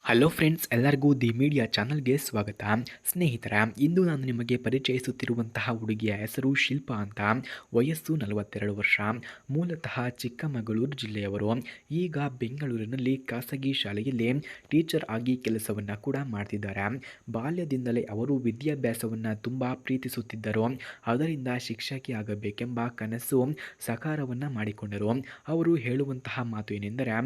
Hello friends, ಎಲ್ಲರಿಗೂ the media ಚಾನಲ್ಗೆ ಸ್ವಾಗತ. ಸ್ನೇಹಿತರ, ಇಂದು ನಾನು ನಿಮಗೆ ಪರಿಚಯಿಸುತ್ತಿರುವಂತಹ ಹುಡುಗಿಯ ಹೆಸರು ಶಿಲ್ಪಾ ಅಂತ. ವಯಸ್ಸು 42 ವರ್ಷ. ಮೂಲತಃ ಚಿಕ್ಕಮಗಳೂರು ಜಿಲ್ಲೆಯವರು. ಈಗ ಬೆಂಗಳೂರಿನಲ್ಲಿ ಖಾಸಗಿ ಶಾಲೆಯಲ್ಲಿ ಟೀಚರ್ ಆಗಿ ಕೆಲಸವನ್ನು ಕೂಡ ಮಾಡ್ತಿದ್ದಾರೆ. ಬಾಲ್ಯದಿಂದಲೇ ಅವರು ವಿದ್ಯಾಭ್ಯಾಸವನ್ನು ತುಂಬ ಪ್ರೀತಿಸುತ್ತಿದ್ದರು. ಅದರಿಂದ ಶಿಕ್ಷಕಿ ಆಗಬೇಕೆಂಬ ಕನಸು ಸಾಕಾರವನ್ನು ಮಾಡಿಕೊಂಡರು. ಅವರು ಹೇಳುವಂತಹ ಮಾತು ಏನೆಂದರೆ,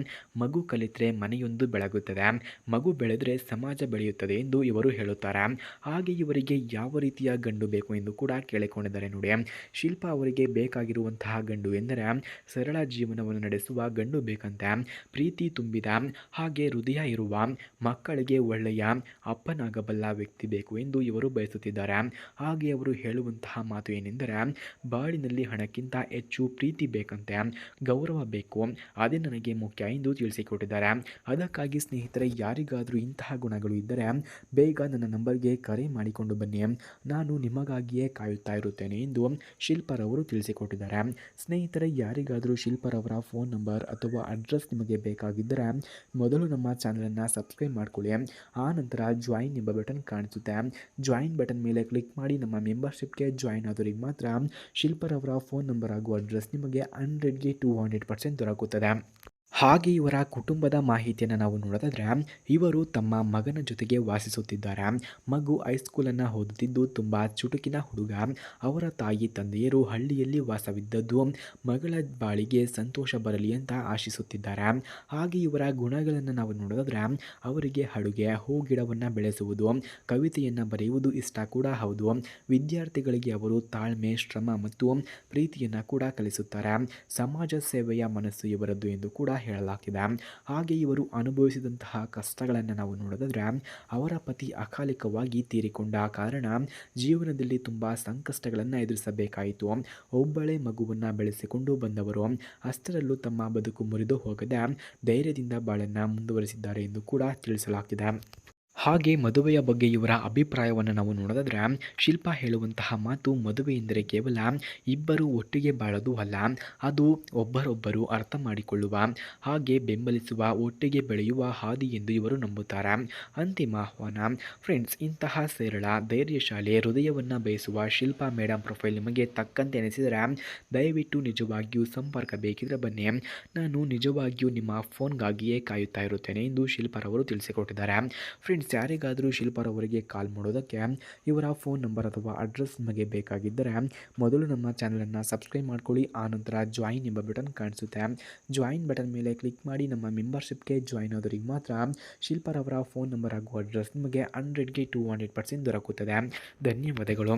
ಮಗು ಕಲಿತರೆ ಮನೆಯೊಂದು ಬೆಳಗುತ್ತದೆ, ಮಗು ಬೆಳೆದರೆ ಸಮಾಜ ಬೆಳೆಯುತ್ತದೆ ಎಂದು ಇವರು ಹೇಳುತ್ತಾರೆ. ಹಾಗೆ ಇವರಿಗೆ ಯಾವ ರೀತಿಯ ಗಂಡು ಬೇಕು ಎಂದು ಕೂಡ ಕೇಳಿಕೊಂಡಿದ್ದಾರೆ ನೋಡಿ. ಶಿಲ್ಪಾ ಅವರಿಗೆ ಬೇಕಾಗಿರುವಂತಹ ಗಂಡು ಎಂದರೆ ಸರಳ ಜೀವನವನ್ನು ನಡೆಸುವ ಗಂಡು ಬೇಕಂತೆ. ಪ್ರೀತಿ ತುಂಬಿದ ಹಾಗೆ ಹೃದಯ ಇರುವ, ಮಕ್ಕಳಿಗೆ ಒಳ್ಳೆಯ ಅಪ್ಪನಾಗಬಲ್ಲ ವ್ಯಕ್ತಿ ಬೇಕು ಎಂದು ಇವರು ಬಯಸುತ್ತಿದ್ದಾರೆ. ಹಾಗೆ ಅವರು ಹೇಳುವಂತಹ ಮಾತು ಏನೆಂದರೆ, ಬಾಳಿನಲ್ಲಿ ಹಣಕ್ಕಿಂತ ಹೆಚ್ಚು ಪ್ರೀತಿ ಬೇಕಂತೆ, ಗೌರವ ಬೇಕು, ಅದೇ ನನಗೆ ಮುಖ್ಯ ಎಂದು ತಿಳಿಸಿಕೊಟ್ಟಿದ್ದಾರೆ. ಅದಕ್ಕಾಗಿ ಸ್ನೇಹಿತರೆ, ಯಾರಿಗಾದರೂ ಇಂತಹ ಗುಣಗಳು ಇದ್ದರೆ ಬೇಗ ನನ್ನ ನಂಬರ್ಗೆ ಕರೆ ಮಾಡಿಕೊಂಡು ಬನ್ನಿ, ನಾನು ನಿಮಗಾಗಿಯೇ ಕಾಯುತ್ತಾ ಇರುತ್ತೇನೆ ಎಂದು ಶಿಲ್ಪಾರವರು ತಿಳಿಸಿಕೊಟ್ಟಿದ್ದಾರೆ. ಸ್ನೇಹಿತರೆ, ಯಾರಿಗಾದರೂ ಶಿಲ್ಪಾರವರ ಫೋನ್ ನಂಬರ್ ಅಥವಾ ಅಡ್ರೆಸ್ ನಿಮಗೆ ಬೇಕಾಗಿದ್ದರೆ ಮೊದಲು ನಮ್ಮ ಚಾನಲನ್ನು ಸಬ್ಸ್ಕ್ರೈಬ್ ಮಾಡ್ಕೊಳ್ಳಿ. ಆ ನಂತರ ಜಾಯಿನ್ ಎಂಬ ಬಟನ್ ಕಾಣಿಸುತ್ತೆ. ಜಾಯಿನ್ ಬಟನ್ ಮೇಲೆ ಕ್ಲಿಕ್ ಮಾಡಿ ನಮ್ಮ ಮೆಂಬರ್ಶಿಪ್ಗೆ ಜಾಯಿನ್ ಆದವರಿಗೆ ಮಾತ್ರ ಶಿಲ್ಪಾರವರ ಫೋನ್ ನಂಬರ್ ಹಾಗೂ ಅಡ್ರೆಸ್ ನಿಮಗೆ 100ಗೆ 200% ದೊರಕುತ್ತದೆ. ಹಾಗೆ ಇವರ ಕುಟುಂಬದ ಮಾಹಿತಿಯನ್ನು ನಾವು ನೋಡೋದಾದರೆ, ಇವರು ತಮ್ಮ ಮಗನ ಜೊತೆಗೆ ವಾಸಿಸುತ್ತಿದ್ದಾರೆ. ಮಗು ಹೈಸ್ಕೂಲನ್ನು ಓದುತ್ತಿದ್ದು ತುಂಬ ಚುಟುಕಿನ ಹುಡುಗ. ಅವರ ತಾಯಿ ತಂದೆಯರು ಹಳ್ಳಿಯಲ್ಲಿ ವಾಸವಿದ್ದದ್ದು ಮಗಳ ಬಾಳಿಗೆ ಸಂತೋಷ ಬರಲಿ ಅಂತ ಆಶಿಸುತ್ತಿದ್ದಾರೆ. ಹಾಗೆ ಇವರ ಗುಣಗಳನ್ನು ನಾವು ನೋಡೋದಾದರೆ, ಅವರಿಗೆ ಅಡುಗೆ, ಹೂ ಗಿಡವನ್ನು ಬೆಳೆಸುವುದು, ಕವಿತೆಯನ್ನು ಬರೆಯುವುದು ಇಷ್ಟ ಕೂಡ ಹೌದು. ವಿದ್ಯಾರ್ಥಿಗಳಿಗೆ ಅವರು ತಾಳ್ಮೆ, ಶ್ರಮ ಮತ್ತು ಪ್ರೀತಿಯನ್ನು ಕೂಡ ಕಲಿಸುತ್ತಾರೆ. ಸಮಾಜ ಸೇವೆಯ ಮನಸ್ಸು ಇವರದ್ದು ಎಂದು ಕೂಡ ಹೇಳಲಾಗಿದೆ. ಹಾಗೆ ಇವರು ಅನುಭವಿಸಿದಂತಹ ಕಷ್ಟಗಳನ್ನು ನಾವು ನೋಡೋದಾದರೆ, ಅವರ ಪತಿ ಅಕಾಲಿಕವಾಗಿ ತೀರಿಕೊಂಡ ಕಾರಣ ಜೀವನದಲ್ಲಿ ತುಂಬ ಸಂಕಷ್ಟಗಳನ್ನು ಎದುರಿಸಬೇಕಾಯಿತು. ಒಬ್ಬಳೇ ಮಗುವನ್ನು ಬೆಳೆಸಿಕೊಂಡು ಬಂದವರು ಅಷ್ಟರಲ್ಲೂ ತಮ್ಮ ಬದುಕು ಮುರಿದು ಹೋಗದೆ ಧೈರ್ಯದಿಂದ ಬಾಳನ್ನು ಮುಂದುವರಿಸಿದ್ದಾರೆ ಎಂದು ಕೂಡ ತಿಳಿಸಲಾಗಿದೆ. ಹಾಗೆ ಮದುವೆಯ ಬಗ್ಗೆ ಇವರ ಅಭಿಪ್ರಾಯವನ್ನು ನಾವು ನೋಡೋದಾದರೆ, ಶಿಲ್ಪಾ ಹೇಳುವಂತಹ ಮಾತು, ಮದುವೆ ಎಂದರೆ ಕೇವಲ ಇಬ್ಬರು ಒಟ್ಟಿಗೆ ಬಾಳೋದು ಅಲ್ಲ, ಅದು ಒಬ್ಬರೊಬ್ಬರು ಅರ್ಥ ಮಾಡಿಕೊಳ್ಳುವ ಹಾಗೆ ಬೆಂಬಲಿಸುವ, ಒಟ್ಟಿಗೆ ಬೆಳೆಯುವ ಹಾದಿ ಎಂದು ಇವರು ನಂಬುತ್ತಾರೆ. ಅಂತಿಮ ಆಹ್ವಾನ. ಫ್ರೆಂಡ್ಸ್, ಇಂತಹ ಸರಳ, ಧೈರ್ಯಶಾಲಿ, ಹೃದಯವನ್ನು ಬಯಸುವ ಶಿಲ್ಪಾ ಮೇಡಮ್ ಪ್ರೊಫೈಲ್ ನಿಮಗೆ ತಕ್ಕಂತೆ ಅನಿಸಿದರೆ ದಯವಿಟ್ಟು ನಿಜವಾಗಿಯೂ ಸಂಪರ್ಕ ಬೇಕಿದ್ರೆ ಬನ್ನಿ, ನಾನು ನಿಜವಾಗಿಯೂ ನಿಮ್ಮ ಫೋನ್ಗಾಗಿಯೇ ಕಾಯುತ್ತಾ ಇರುತ್ತೇನೆ ಎಂದು ಶಿಲ್ಪಾರವರು ತಿಳಿಸಿಕೊಟ್ಟಿದ್ದಾರೆ. ಫ್ರೆಂಡ್ಸ್, ಯಾರಿಗಾದರೂ ಶಿಲ್ಪಾರವರಿಗೆ ಕಾಲ್ ಮಾಡೋದಕ್ಕೆ ಇವರ ಫೋನ್ ನಂಬರ್ ಅಥವಾ ಅಡ್ರೆಸ್ ನಿಮಗೆ ಬೇಕಾಗಿದ್ದರೆ ಮೊದಲು ನಮ್ಮ ಚಾನಲನ್ನು ಸಬ್ಸ್ಕ್ರೈಬ್ ಮಾಡ್ಕೊಳ್ಳಿ. ಆನಂತರ ಜಾಯಿನ್ ಎಂಬ ಬಟನ್ ಕಾಣಿಸುತ್ತೆ. ಜಾಯಿನ್ ಬಟನ್ ಮೇಲೆ ಕ್ಲಿಕ್ ಮಾಡಿ ನಮ್ಮ ಮೆಂಬರ್ಶಿಪ್ಗೆ ಜಾಯಿನ್ ಆದವರಿಗೆ ಮಾತ್ರ ಶಿಲ್ಪಾರವರ ಫೋನ್ ನಂಬರ್ ಹಾಗೂ ಅಡ್ರೆಸ್ ನಿಮಗೆ 100ಗೆ 200% ದೊರಕುತ್ತದೆ. ಧನ್ಯವಾದಗಳು.